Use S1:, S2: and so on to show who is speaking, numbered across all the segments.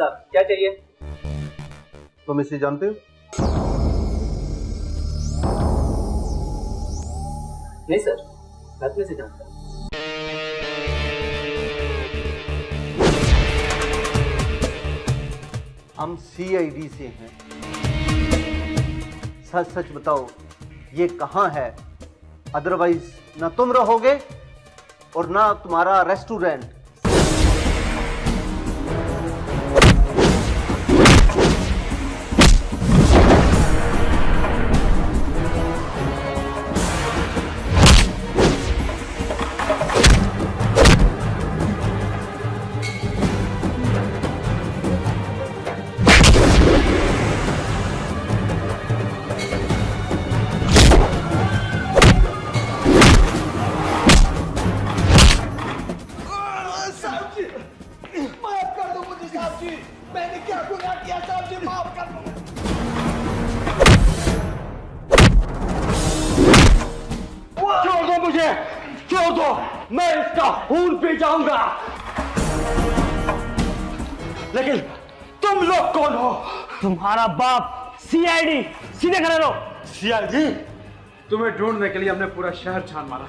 S1: साहब क्या चाहिए?
S2: तुम इसे जानते हो?
S1: नहीं सर, मैं अपने से जानता हूँ।
S2: हम सीआईडी से हैं। सच सच बताओ, ये कहाँ है? अदरवाइज ना तुम रहोगे और ना तुम्हारा रेस्टोरेंट।
S3: मैंने क्या गुनाह किया साहब जी, माफ कर दो।
S4: छोड़ दो मुझे, छोड़ दो, मैं इसका खून पी जाऊंगा। लेकिन तुम लोग कौन हो? तुम्हारा बाप सीआईडी, सीधे खड़े रहो।
S5: सीआईडी? तुम्हें ढूंढने के लिए हमने पूरा शहर छान मारा।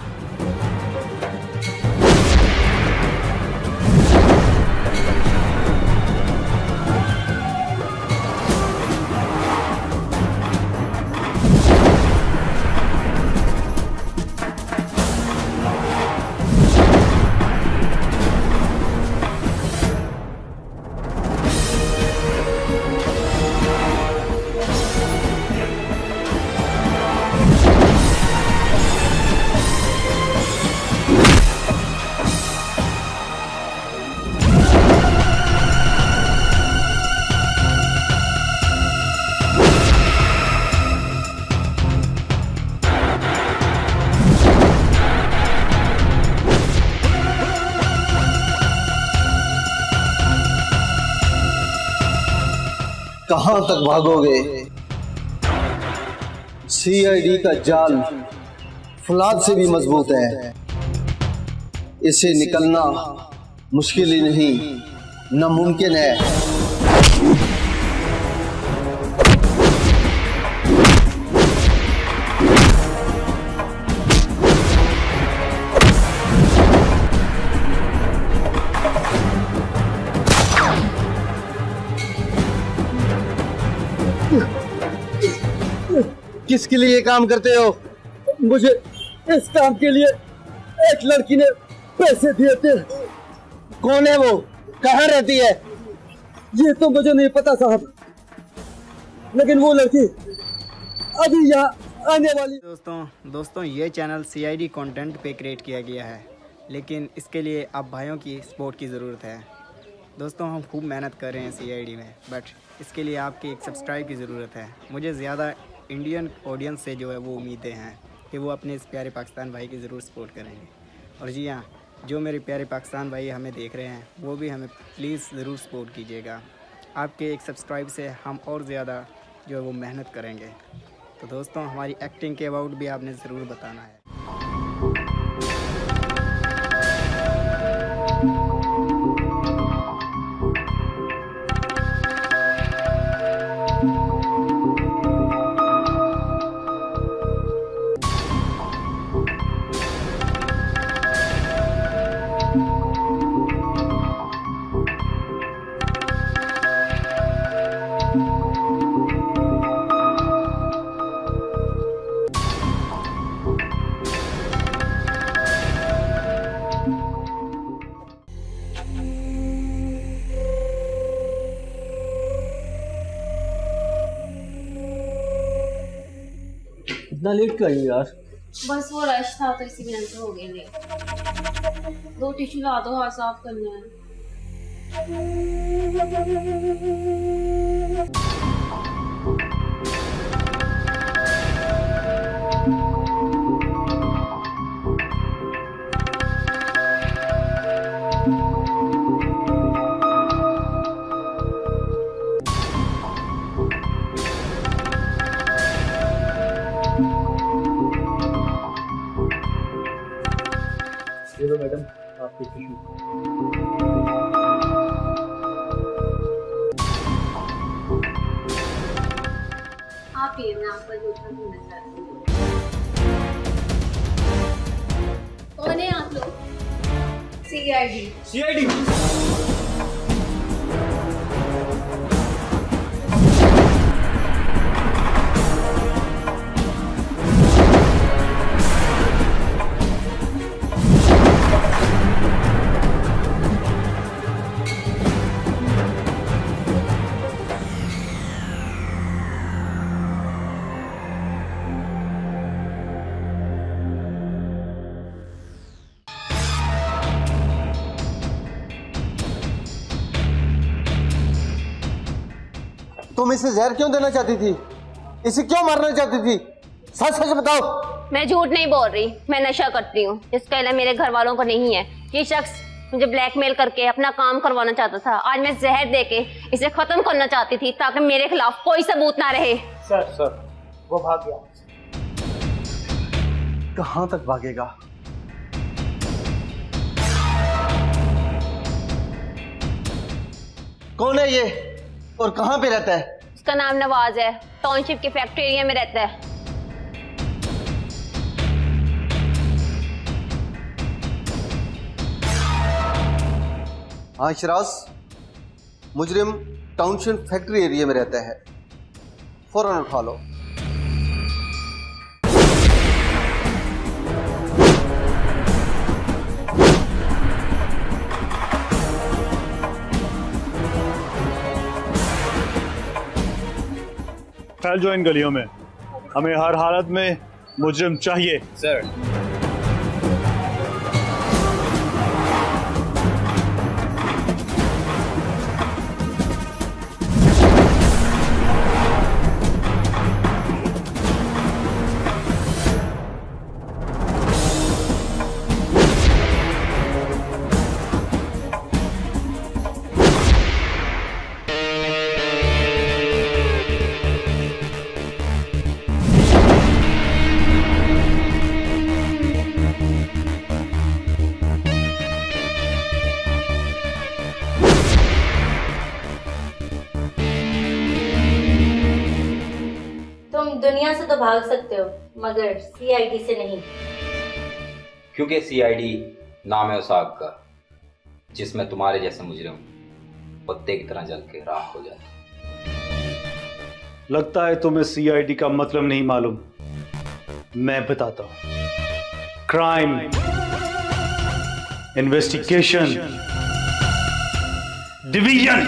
S2: कहां तक भागोगे? सीआईडी का जाल फौलाद से भी मजबूत है। इससे निकलना मुश्किल ही नहीं, नामुमकिन है। किसके लिए काम करते हो?
S4: मुझे इस काम के लिए एक लड़की ने पैसे दिए थे।
S2: कौन है वो? कहाँ रहती है?
S4: ये तो मुझे नहीं पता साहब, लेकिन वो लड़की अभी यहाँ आने वाली।
S6: दोस्तों ये चैनल सीआईडी कंटेंट पे क्रिएट किया गया है, लेकिन इसके लिए आप भाइयों की सपोर्ट की ज़रूरत है। दोस्तों हम खूब मेहनत कर रहे हैं सीआईडी में, बट इसके लिए आपकी एक सब्सक्राइब की ज़रूरत है। मुझे ज़्यादा इंडियन ऑडियंस से जो है वो उम्मीदें हैं कि वो अपने इस प्यारे पाकिस्तान भाई की ज़रूर सपोर्ट करेंगे। और जी हाँ, जो मेरे प्यारे पाकिस्तान भाई हमें देख रहे हैं वो भी हमें प्लीज़ ज़रूर सपोर्ट कीजिएगा। आपके एक सब्सक्राइब से हम और ज़्यादा जो है वो मेहनत करेंगे। तो दोस्तों हमारी एक्टिंग के अबाउट भी आपने ज़रूर बताना है।
S4: इतना लेट क्यों आई यार?
S7: बस वो रश था तो इसी वजह से हो गए लेट। 2 टिश्यू ला दो, हाथ साफ करना है।
S1: चलो मैडम आपके टिश्यू।
S7: माफी है, मैं आपका झूठा सुनना चाहती हूँ। कौन है आप लोग? सीआईडी।
S5: सीआईडी
S2: तुम इसे जहर क्यों देना चाहती थी? इसे क्यों मारना चाहती थी? सच सच बताओ।
S7: मैं झूठ नहीं बोल रही, मैं नशा करती हूँ। इसका इल्म मेरे घर वालों को नहीं है। ये शख्स मुझे ब्लैकमेल करके अपना काम करवाना चाहता था। आज मैं जहर देके इसे खत्म करना चाहती थी ताकि मेरे खिलाफ कोई सबूत ना रहे।
S1: सर वो भाग गया।
S2: कहां तक भागेगा? कौन है ये और कहां पे रहता है?
S7: इसका नाम नवाज है, टाउनशिप के फैक्ट्री एरिया में रहता है।
S2: हाँ शराज, मुजरिम टाउनशिप फैक्ट्री एरिया में रहता है, फौरन उठा लो।
S8: फैल जो इन गलियों में, हमें हर हालत में मुजरिम चाहिए।
S5: सर।
S9: दुनिया से तो भाग सकते हो मगर सीआईडी से नहीं,
S10: क्योंकि सीआईडी नाम है उस आग का जिसमें तुम्हारे जैसे मुजरिम पत्ते की तरह जल के राख हो जाते।
S8: लगता है तुम्हें सीआईडी का मतलब नहीं मालूम। मैं बताता हूं। Crime, investigation division.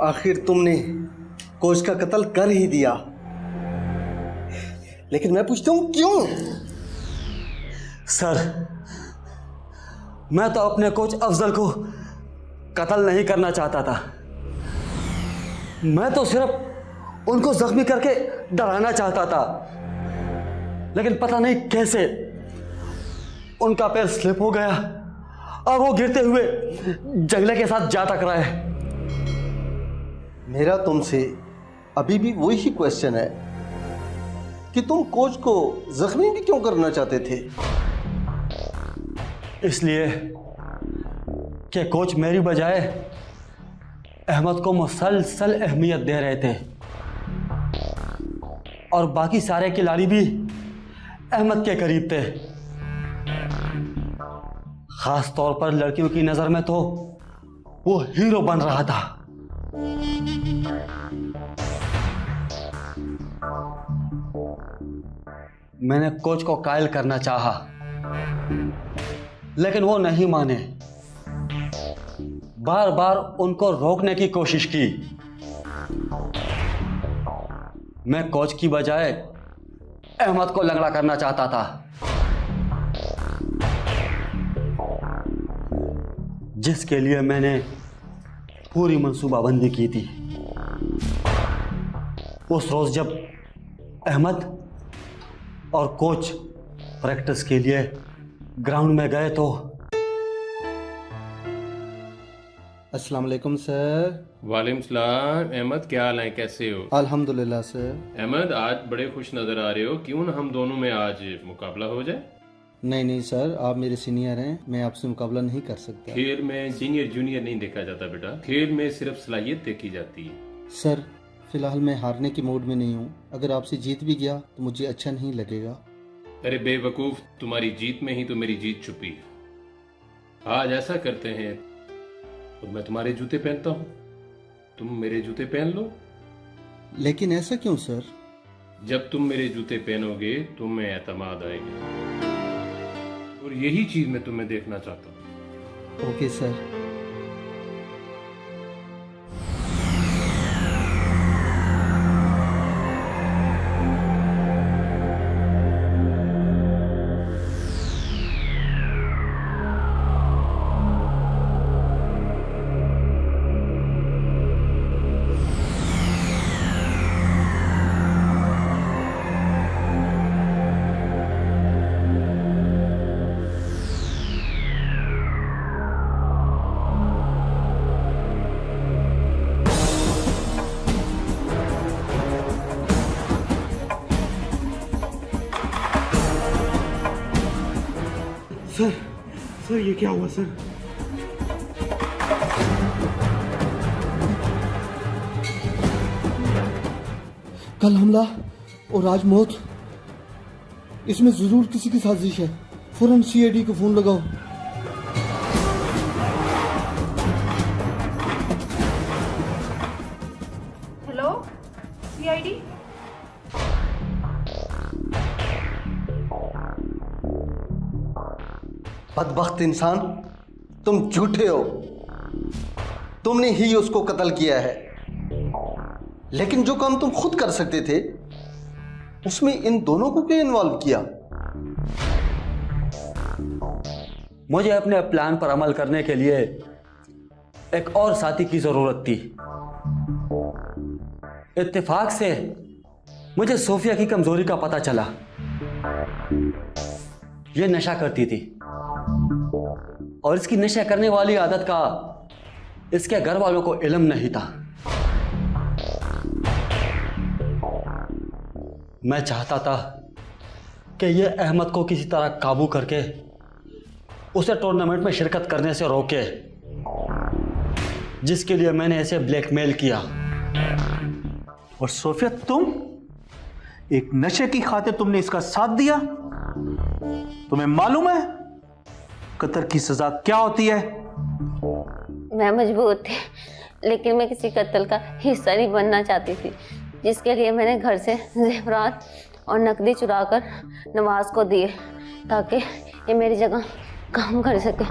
S2: आखिर तुमने कोच का कत्ल कर ही दिया, लेकिन मैं पूछता हूं क्यों?
S4: सर, मैं तो अपने कोच अफजल को कत्ल नहीं करना चाहता था। मैं तो सिर्फ उनको जख्मी करके डराना चाहता था, लेकिन पता नहीं कैसे उनका पैर स्लिप हो गया और वो गिरते हुए जंगले के साथ जा टकराए।
S2: मेरा तुमसे अभी भी वही क्वेश्चन है कि तुम कोच को जख्मी भी क्यों करना चाहते थे?
S4: इसलिए कि कोच मेरी बजाय अहमद को मुसलसल अहमियत दे रहे थे और बाकी सारे खिलाड़ी भी अहमद के करीब थे। खास तौर पर लड़कियों की नजर में तो वो हीरो बन रहा था। मैंने कोच को कायल करना चाहा, लेकिन वो नहीं माने। बार बार उनको रोकने की कोशिश की। मैं कोच की बजाय अहमद को लंगड़ा करना चाहता था, जिसके लिए मैंने पूरी मंसूबाबंदी की थी। उस रोज जब अहमद और कोच प्रैक्टिस के लिए ग्राउंड में गए तो
S2: अस्सलाम वालेकुम सर।
S11: वालेकुम सलाम। अहमद क्या हाल है, कैसे हो?
S2: अल्हम्दुलिल्लाह सर।
S11: अहमद आज बड़े खुश नजर आ रहे हो, क्यों ना हम दोनों में आज मुकाबला हो जाए?
S4: नहीं नहीं सर, आप मेरे सीनियर हैं, मैं आपसे मुकाबला नहीं कर सकता।
S11: खेल में सीनियर जूनियर नहीं देखा जाता बेटा, खेल में सिर्फ सलाहियत देखी जाती है।
S4: सर फिलहाल मैं हारने के मूड में नहीं हूँ, अगर आपसे जीत भी गया तो मुझे अच्छा नहीं लगेगा।
S11: अरे बेवकूफ, तुम्हारी जीत में ही तो मेरी जीत छुपी है। आज ऐसा करते हैं, और मैं तुम्हारे जूते पहनता हूँ, तुम मेरे जूते पहन लो।
S4: लेकिन ऐसा क्यों सर?
S11: जब तुम मेरे जूते पहनोगे तुम्हें एतमाद आएगा, और यही चीज मैं तुम्हें देखना चाहता हूँ।
S4: Okay sir.
S3: सर ये क्या हुआ सर?
S4: कल हमला और आज मौत, इसमें जरूर किसी की साजिश है। फौरन सीआईडी को फोन लगाओ।
S12: Hello CID.
S2: बदबख्त इंसान, तुम झूठे हो। तुमने ही उसको कत्ल किया है, लेकिन जो काम तुम खुद कर सकते थे उसमें इन दोनों को क्यों इन्वॉल्व किया?
S4: मुझे अपने प्लान पर अमल करने के लिए एक और साथी की जरूरत थी। इत्तेफाक से मुझे सोफिया की कमजोरी का पता चला। यह नशा करती थी और इसकी नशा करने वाली आदत का इसके घर वालों को इल्म नहीं था। मैं चाहता था कि यह अहमद को किसी तरह काबू करके उसे टूर्नामेंट में शिरकत करने से रोके, जिसके लिए मैंने इसे ब्लैकमेल किया।
S8: और सोफिया, तुम एक नशे की खातिर तुमने इसका साथ दिया? तुम्हें मालूम है कत्ल की सजा क्या होती है?
S7: मैं मजबूर थी, लेकिन मैं किसी कत्ल का हिस्सा नहीं बनना चाहती थी, जिसके लिए मैंने घर से ज़ेवरात और नकदी चुराकर नवाज को दिए ताकि ये मेरी जगह काम कर सके।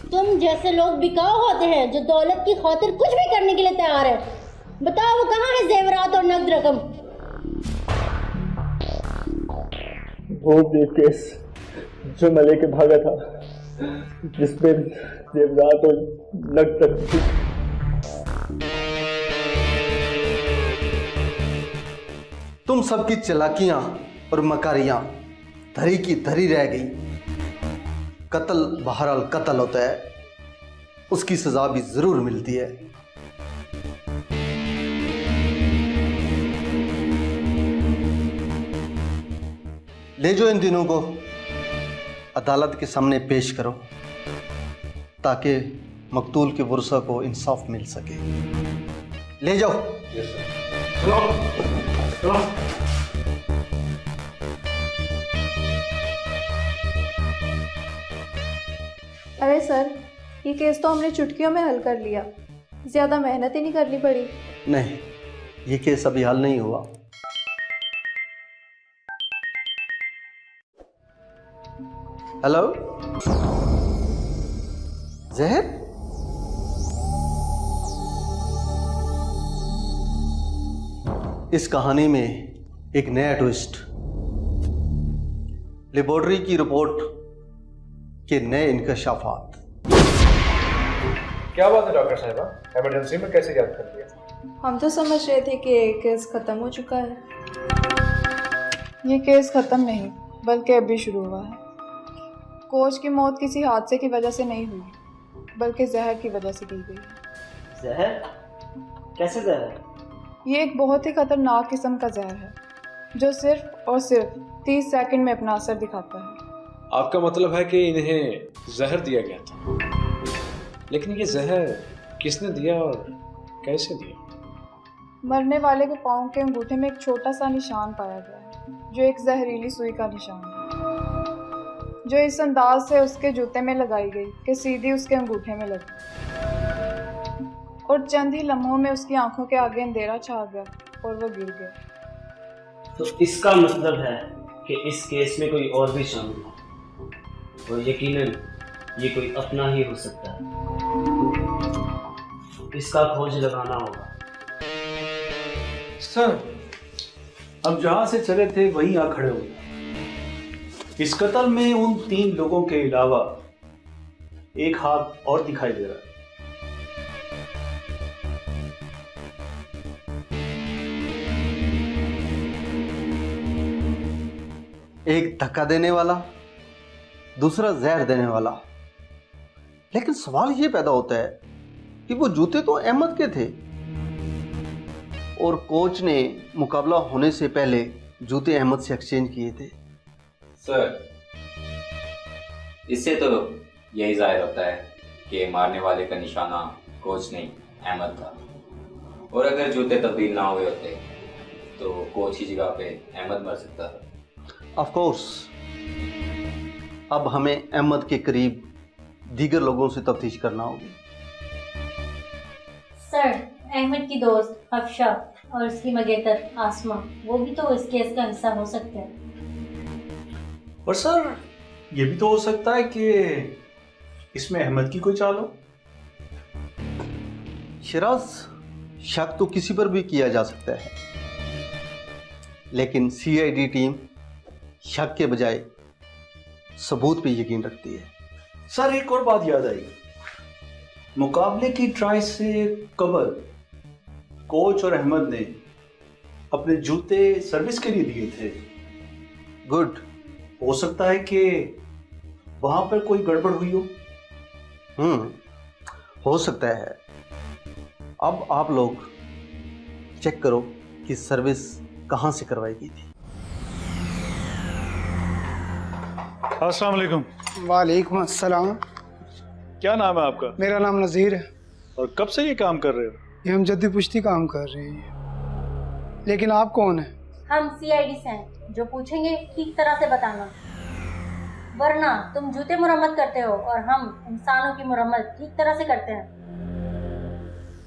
S9: तुम जैसे लोग बिकाऊ होते हैं जो दौलत की खातिर कुछ भी करने के लिए तैयार है। बताओ वो कहाँ है जेवरात और नकद रकम?
S1: वो केस जो मैं लेके भागा था, जिसमें जेवरात और नकद रकम थी।
S2: तुम सबकी चालाकियां और मकारियां धरी की धरी रह गई। कत्ल बहरहाल कत्ल होता है, उसकी सजा भी जरूर मिलती है। ले जाओ इन दिनों को अदालत के सामने पेश करो ताकि मकतूल के वरसा को इंसाफ मिल सके। ले जाओ।
S12: अरे सर, ये केस तो हमने चुटकियों में हल कर लिया, ज्यादा मेहनत ही नहीं करनी पड़ी।
S2: नहीं, ये केस अभी हल नहीं हुआ। हेलो जहर, इस कहानी में एक नया ट्विस्ट। लेबोरेटरी की रिपोर्ट के नए इंकशाफात।
S1: क्या बात है डॉक्टर साहिबा, इमरजेंसी में कैसे याद कर लिया?
S12: हम तो समझ रहे थे कि केस खत्म हो चुका है। ये केस खत्म नहीं बल्कि अभी शुरू हुआ है। कोच की मौत किसी हादसे की वजह से नहीं हुई, बल्कि जहर की वजह से की गई।
S1: जहर? कैसे जहर?
S12: ये एक बहुत ही खतरनाक किस्म का जहर है जो सिर्फ और सिर्फ 30 सेकंड में अपना असर दिखाता है।
S5: आपका मतलब है कि इन्हें जहर दिया गया था, लेकिन ये जहर किसने दिया और कैसे दिया?
S12: मरने वाले के पाँव के अंगूठे में एक छोटा सा निशान पाया गया है, जो एक जहरीली सुई का निशान है, जो इस अंदाज से उसके जूते में लगाई गई कि सीधी उसके अंगूठे में लगी, और चंद ही लम्हों में उसकी आंखों के आगे अंधेरा छा गया और वो गिर गया।
S13: तो इसका मतलब है कि इस केस में कोई और भी शामिल है, और यकीनन ये कोई अपना ही हो सकता है। इसका खोज लगाना होगा।
S8: सर, अब जहां से चले थे वहीं आ खड़े हो। इस कत्ल में उन 3 लोगों के अलावा एक हाथ और दिखाई दे रहा है।
S2: एक धक्का देने वाला, दूसरा जहर देने वाला। लेकिन सवाल ये पैदा होता है कि वो जूते तो अहमद के थे और कोच ने मुकाबला होने से पहले जूते अहमद से एक्सचेंज किए थे।
S10: सर, इससे तो यही जाहिर होता है कि मारने वाले का निशाना कोच नहीं अहमद था, और अगर जूते तब्दील ना हुए होते तो कोच की जगह पे अहमद मर सकता था।
S2: ऑफ कोर्स, अब हमें अहमद के करीब दीगर लोगों से तफ्तीश करना होगी।
S9: सर, अहमद की दोस्त अफशा और उसकी मंगेतर आसमा, वो भी तो इस केस का हिस्सा हो सकते हैं।
S8: और सर, ये भी तो हो सकता है कि इसमें अहमद की कोई चाल हो।
S2: शिराज, शक तो किसी पर भी किया जा सकता है, लेकिन सीआईडी टीम शक के बजाय सबूत पे यकीन रखती है।
S8: सर, एक और बात याद आई। मुकाबले की ट्राई से कबल कोच और अहमद ने अपने जूते सर्विस के लिए दिए थे।
S2: गुड।
S8: हो सकता है कि वहां पर कोई गड़बड़ हुई हो।
S2: हो सकता है। अब आप लोग चेक करो कि सर्विस कहां से करवाई गई थी।
S14: अस्सलाम वालेकुम।
S15: वालेकुम अस्सलाम।
S14: क्या नाम है आपका?
S15: मेरा नाम नज़ीर है।
S14: और कब से ये काम कर रहे हो?
S15: ये हम जद्दी पुश्ती काम कर रहे हैं। लेकिन आप कौन हैं?
S9: हम सीआईडी से हैं, जो पूछेंगे ठीक तरह से बताना, वरना तुम जूते मुरम्मत करते हो और हम इंसानों की मुरम्मत ठीक तरह से करते हैं।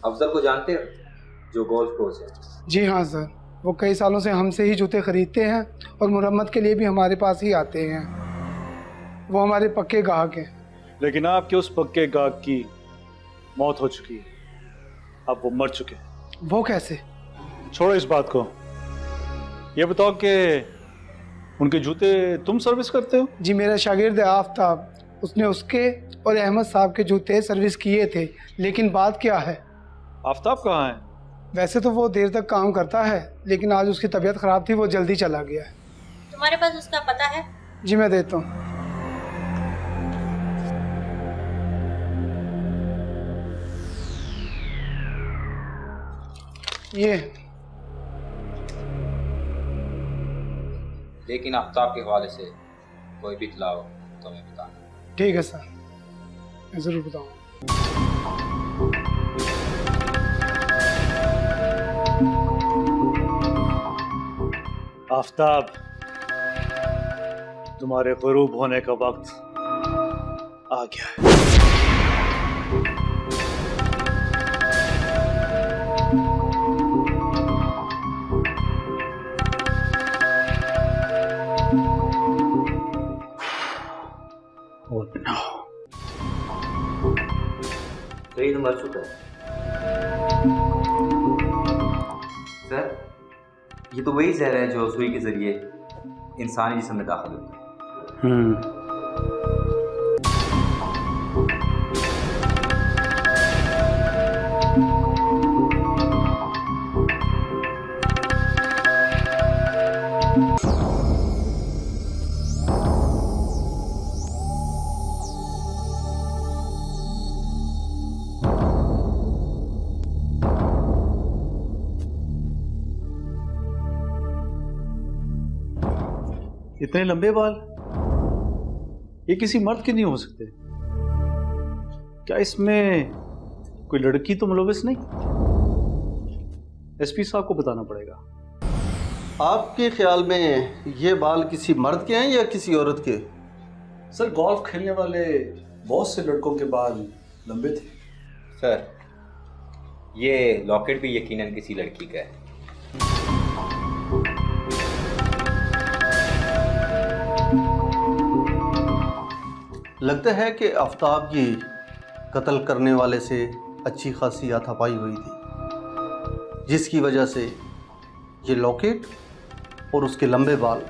S10: अफजल को जानते हो, जो गोल्फ कोच है?
S15: जी हाँ सर, वो कई सालों से हमसे ही जूते खरीदते हैं और मुरम्मत के लिए भी हमारे पास ही आते हैं। वो हमारे पक्के गाहक हैं।
S14: लेकिन आपके उस पक्के गाहक की मौत हो चुकी है, अब वो मर चुके हैं।
S15: वो कैसे?
S14: छोड़ो इस बात को, ये बताओ कि उनके जूते तुम सर्विस करते हो?
S15: जी, मेरा शागिर्द है आफ्ताब, उसने उसके और अहमद साहब के जूते सर्विस किए थे। लेकिन बात क्या है?
S14: आफ्ताब कहाँ है?
S15: वैसे तो वो देर तक काम करता है, लेकिन आज उसकी तबीयत ख़राब थी, वो जल्दी चला गया है।
S9: तुम्हारे पास उसका पता है?
S15: जी मैं देता हूँ। ये
S10: लेकिन आफ्ताब के हवाले से कोई भी इत्तला हो तो हमें बताना।
S15: ठीक है सर, मैं ज़रूर बताऊँगा।
S14: आफ्ताब, तुम्हारे ग़ुरूब होने का वक्त आ गया है।
S10: तो ये तो मर चुका है। सर, ये तो वही जहर है जो सुई के जरिए इंसानी जिस्म में दाखिल होता है।
S14: इतने लंबे बाल ये किसी मर्द के नहीं हो सकते। क्या इसमें कोई लड़की तो मुलविस नहीं? एसपी साहब को बताना पड़ेगा।
S2: आपके ख्याल में ये बाल किसी मर्द के हैं या किसी औरत के?
S14: सर गोल्फ खेलने वाले बहुत से लड़कों के बाल लंबे थे।
S10: सर ये लॉकेट भी यकीनन किसी लड़की का है।
S2: लगता है कि आफ्ताब की कत्ल करने वाले से अच्छी खासी हाथापाई हुई थी, जिसकी वजह से ये लॉकेट और उसके लंबे बाल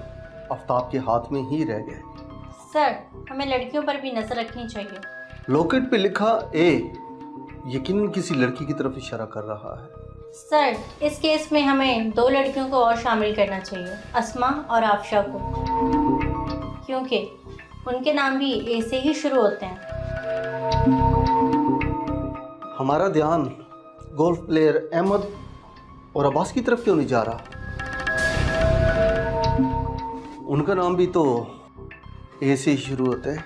S2: आफ्ताब के हाथ में ही रह गए।
S9: सर हमें लड़कियों पर भी नजर रखनी चाहिए।
S2: लॉकेट पे लिखा ए यकीनन किसी लड़की की तरफ इशारा कर रहा है।
S9: सर इस केस में हमें 2 लड़कियों को और शामिल करना चाहिए, अस्मा और आफशा को, क्योंकि उनके नाम भी ए से ही शुरू होते हैं।
S2: हमारा ध्यान गोल्फ प्लेयर अहमद और अब्बास की तरफ क्यों नहीं जा रहा? उनका नाम भी तो ए से ही शुरू होता है।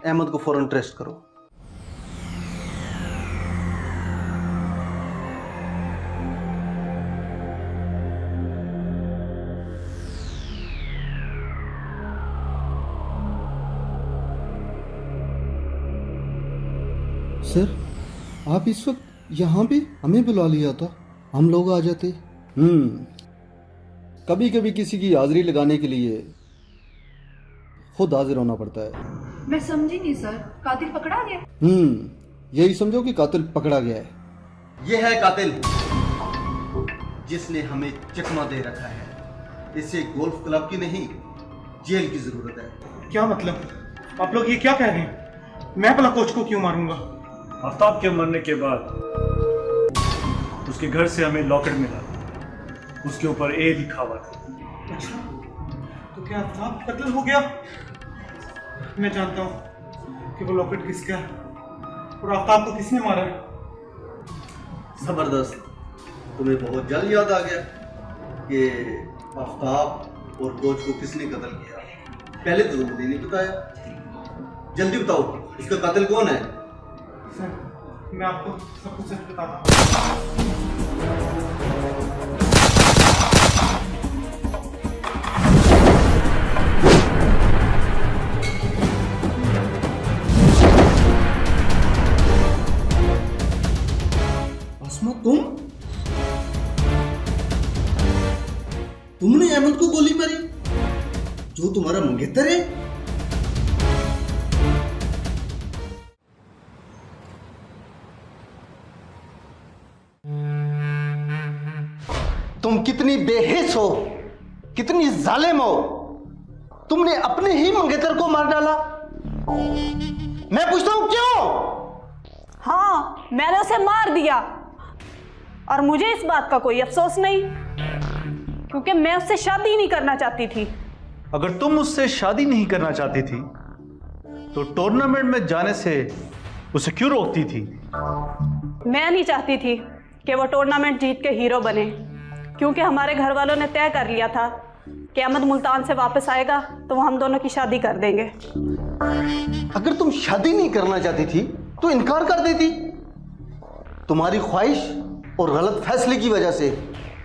S2: अहमद को फौरन ट्रेस करो।
S16: सर आप इस वक्त यहाँ पे हमें बुला लिया था, हम लोग आ जाते। कभी कभी किसी की हाजिरी लगाने के लिए खुद हाजिर होना पड़ता है।
S12: मैं समझी नहीं सर, कातिल पकड़ा गया?
S16: यही समझो कि कातिल पकड़ा गया है।
S2: ये है कातिल जिसने हमें चकमा दे रखा है। इसे गोल्फ क्लब की नहीं जेल की जरूरत है।
S17: क्या मतलब? आप लोग ये क्या कह रहे हैं? मैं भला कोच को क्यों मारूंगा?
S14: आफ्ताब के मरने के बाद उसके घर से हमें लॉकेट मिला, उसके ऊपर ए लिखा हुआ था।
S17: अच्छा, तो क्या आफ्ताब कत्ल हो गया? मैं जानता हूँ कि वो लॉकेट किसका है और आफ्ताब को किसने मारा है।
S2: जबरदस्त, तुम्हें बहुत जल्द याद आ गया कि आफ्ताब और कोच को किसने कत्ल किया। पहले तो तुमने नहीं बताया। जल्दी बताओ, इसका कातिल कौन है?
S17: सर मैं आपको सब कुछ सच बताता हूँ।
S16: अस्मा तुमने अहमद को गोली मारी, जो तुम्हारा मंगेतर है?
S2: तुम कितनी बेहिस हो, कितनी जालिम हो। तुमने अपने ही मंगेतर को मार डाला। मैं पूछता हूं क्यों?
S18: हाँ, मैंने उसे मार दिया और मुझे इस बात का कोई अफसोस नहीं, क्योंकि मैं उससे शादी नहीं करना चाहती थी।
S14: अगर तुम उससे शादी नहीं करना चाहती थी तो टूर्नामेंट में जाने से उसे क्यों रोकती थी?
S18: मैं नहीं चाहती थी कि वो टूर्नामेंट जीत के हीरो बने, क्योंकि हमारे घर वालों ने तय कर लिया था कि अहमद मुल्तान से वापस आएगा तो वो हम दोनों की शादी कर देंगे।
S2: अगर तुम शादी नहीं करना चाहती थी तो इनकार कर देती। तुम्हारी ख्वाहिश और गलत फैसले की वजह से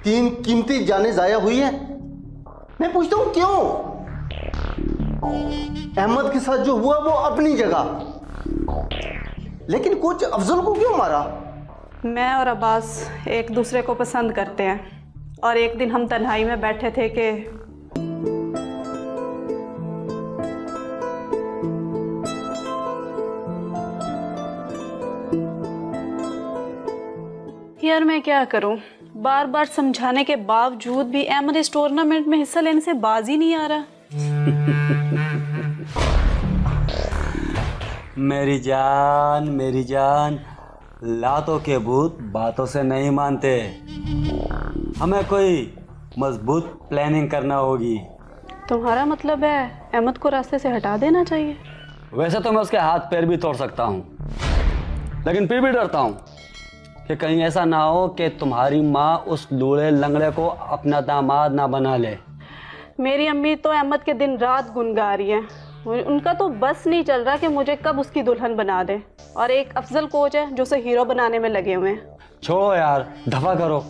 S2: 3 कीमती जानें जाया हुई हैं। मैं पूछता हूं क्यों? अहमद के साथ जो हुआ वो अपनी जगह, लेकिन कोच अफजल को क्यों मारा?
S18: मैं और अब्बास एक दूसरे को पसंद करते हैं और एक दिन हम तन्हाई में बैठे थे कि यार मैं क्या करूं, बार बार समझाने के बावजूद भी अहमद इस टूर्नामेंट में हिस्सा लेने से बाज ही नहीं आ रहा।
S4: मेरी जान, लातों के भूत बातों से नहीं मानते। हमें कोई मजबूत प्लानिंग करना होगी।
S18: तुम्हारा मतलब है अहमद को रास्ते से हटा देना चाहिए?
S4: वैसे तो मैं उसके हाथ पैर भी तोड़ सकता हूँ, लेकिन फिर भी डरता हूँ कि कहीं ऐसा ना हो कि तुम्हारी माँ उस लूढ़े लंगड़े को अपना दामाद ना बना ले।
S18: मेरी अम्मी तो अहमद के दिन रात गुनगा रही है। उनका तो बस नहीं चल रहा कि मुझे कब उसकी दुल्हन बना दे। और एक अफजल कोच है जो उसे हीरो बनाने में लगे हुए हैं।
S4: छोड़ो यार, दफा करो।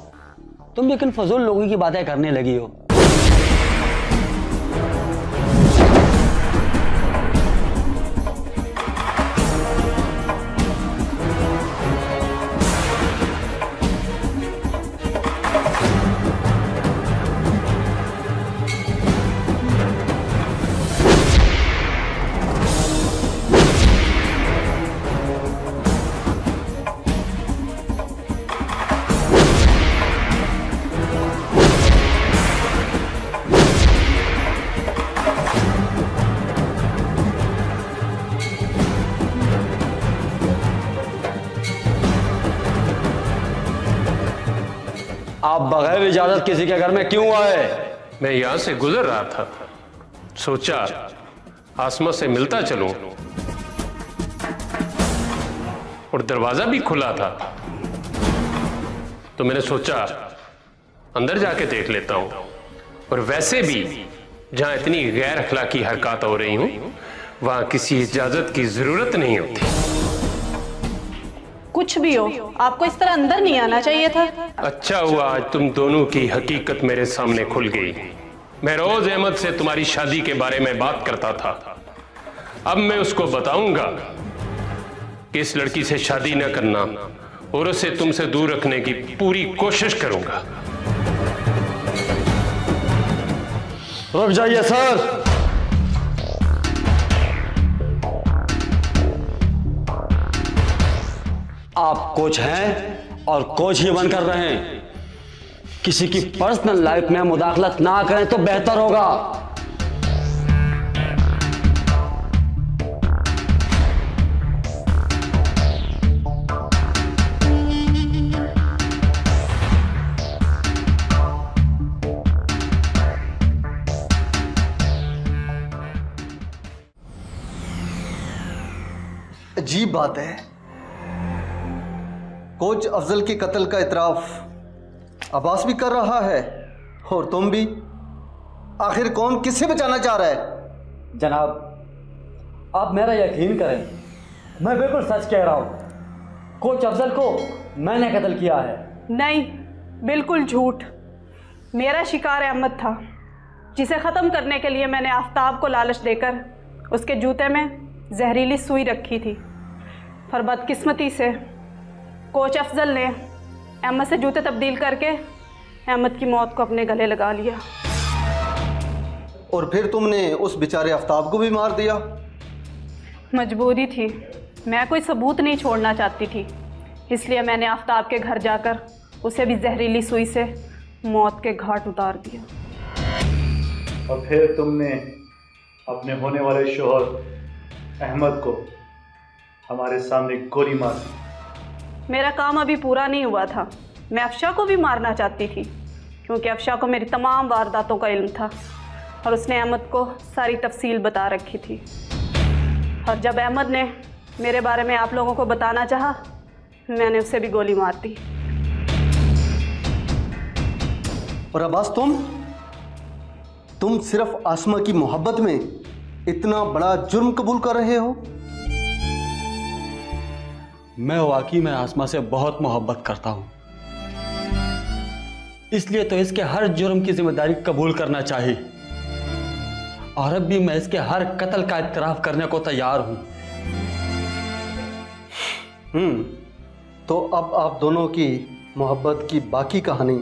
S4: तुम लेकिन फजूल लोगों की बातें करने लगी हो। आप बगैर इजाजत किसी के घर में क्यों आए?
S11: मैं यहां से गुजर रहा था, सोचा आसमा से मिलता चलूं, और दरवाजा भी खुला था, तो मैंने सोचा अंदर जाके देख लेता हूं। और वैसे भी जहां इतनी गैर अखलाकी हरकत हो रही हूं, वहां किसी इजाजत की जरूरत नहीं होती।
S18: कुछ भी हो, आपको इस तरह अंदर नहीं आना चाहिए था।
S11: अच्छा हुआ आज तुम दोनों की हकीकत मेरे सामने खुल गई। मैं रोज अहमद से तुम्हारी शादी के बारे में बात करता था। अब मैं उसको बताऊंगा कि इस लड़की से शादी न करना और उसे तुमसे दूर रखने की पूरी कोशिश करूंगा।
S4: रुक जाइए सर। आप कोच हैं और कोच ही बनकर रहें। किसी की पर्सनल लाइफ में मुदाखलत ना करें तो बेहतर होगा।
S2: अजीब बात है, कोच अफजल के कत्ल का इतराफ अब्बास भी कर रहा है और तुम भी। आखिर कौन किससे बचाना चाह रहा है?
S4: जनाब, आप मेरा यकीन करें, मैं बिल्कुल सच कह रहा हूं। कोच अफजल को मैंने कत्ल किया है।
S18: नहीं, बिल्कुल झूठ। मेरा शिकार अहमद था, जिसे ख़त्म करने के लिए मैंने आफ्ताब को लालच देकर उसके जूते में जहरीली सुई रखी थी। पर बदकिस्मती से कोच अफजल ने अहमद से जूते तब्दील करके अहमद की मौत को अपने गले लगा लिया।
S2: और फिर तुमने उस बेचारे आफ्ताब को भी मार दिया?
S18: मजबूरी थी, मैं कोई सबूत नहीं छोड़ना चाहती थी, इसलिए मैंने आफ्ताब के घर जाकर उसे भी जहरीली सुई से मौत के घाट उतार दिया।
S14: और फिर तुमने अपने होने वाले शोहर अहमद को हमारे सामने गोली मार दी।
S18: मेरा काम अभी पूरा नहीं हुआ था। मैं अफशा को भी मारना चाहती थी, क्योंकि अफशा को मेरी तमाम वारदातों का इल्म था और उसने अहमद को सारी तफसील बता रखी थी। और जब अहमद ने मेरे बारे में आप लोगों को बताना चाहा, मैंने उसे भी गोली मार दी।
S2: और अब्बास, तुम सिर्फ आसमा की मोहब्बत में इतना बड़ा जुर्म कबूल कर रहे हो?
S4: मैं वाकई में आसमा से बहुत मोहब्बत करता हूं, इसलिए तो इसके हर जुर्म की जिम्मेदारी कबूल करना चाहिए। और अब भी मैं इसके हर कत्ल का इत्तराफ करने को तैयार हूं।
S2: तो अब आप दोनों की मोहब्बत की बाकी कहानी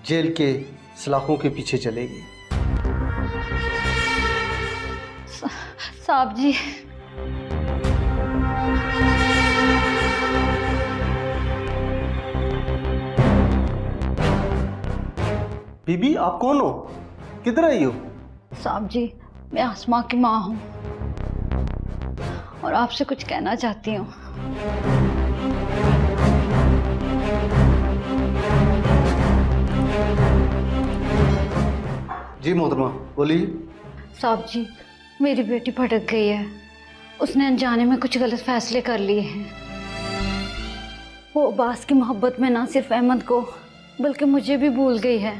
S2: जेल के सलाखों के पीछे चलेगी।
S19: साहब जी,
S2: बीबी, आप कौन हो? किधर आई हो?
S19: साहब जी, मैं आसमा की माँ हूँ और आपसे कुछ कहना चाहती हूँ।
S2: जी मोहतरमा, बोलिए।
S19: साहब जी, मेरी बेटी भटक गई है। उसने अनजाने में कुछ गलत फैसले कर लिए हैं। वो अब्बास की मोहब्बत में ना सिर्फ अहमद को बल्कि मुझे भी भूल गई है।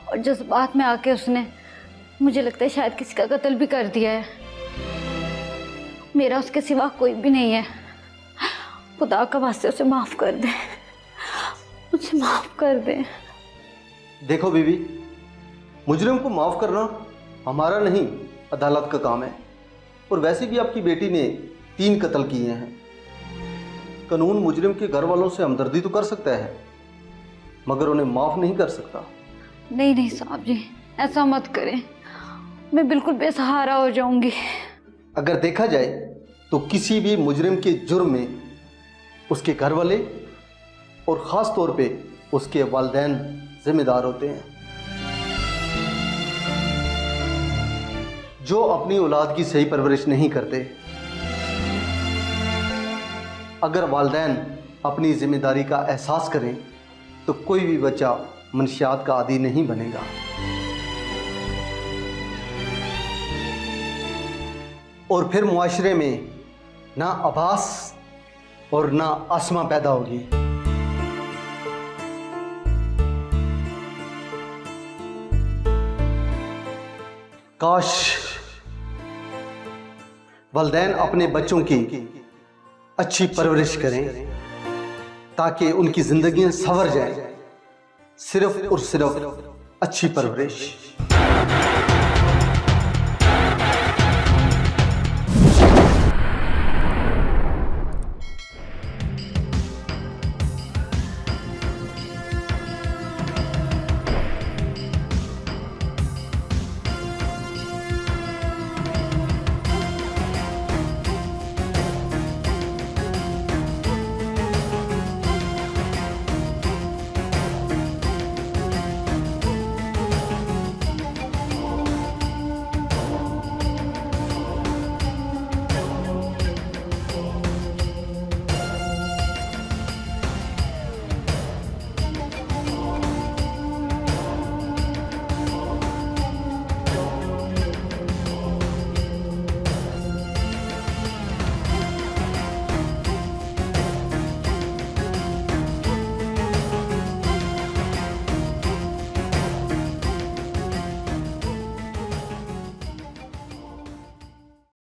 S19: और जज्बात में आके उसने, मुझे लगता है शायद किसी का कत्ल भी कर दिया है। मेरा उसके सिवा कोई भी नहीं है। खुदा का वास्ते उसे माफ कर दे, मुझे माफ कर दे।
S2: देखो बीवी, मुजरिम को माफ करना हमारा नहीं, अदालत का काम है। और वैसे भी आपकी बेटी ने 3 कत्ल किए हैं। कानून मुजरिम के घर वालों से हमदर्दी तो कर सकता है, मगर उन्हें माफ नहीं कर सकता।
S19: नहीं नहीं साहब जी, ऐसा मत करें, मैं बिल्कुल बेसहारा हो जाऊंगी।
S2: अगर देखा जाए तो किसी भी मुजरिम के जुर्म में उसके घर वाले और ख़ास तौर पे उसके वालिदैन जिम्मेदार होते हैं। जो अपनी औलाद की सही परवरिश नहीं करते, अगर वालिदैन अपनी जिम्मेदारी का एहसास करें तो कोई भी बच्चा मनशियात का आदी नहीं बनेगा। और फिर मुआशरे में ना अब्बास और ना आसमा पैदा होगी। काश वालिदैन अपने बच्चों की अच्छी परवरिश करें ताकि उनकी जिंदगियां संवर जाए। सिर्फ और सिर्फ अच्छी परवरिश।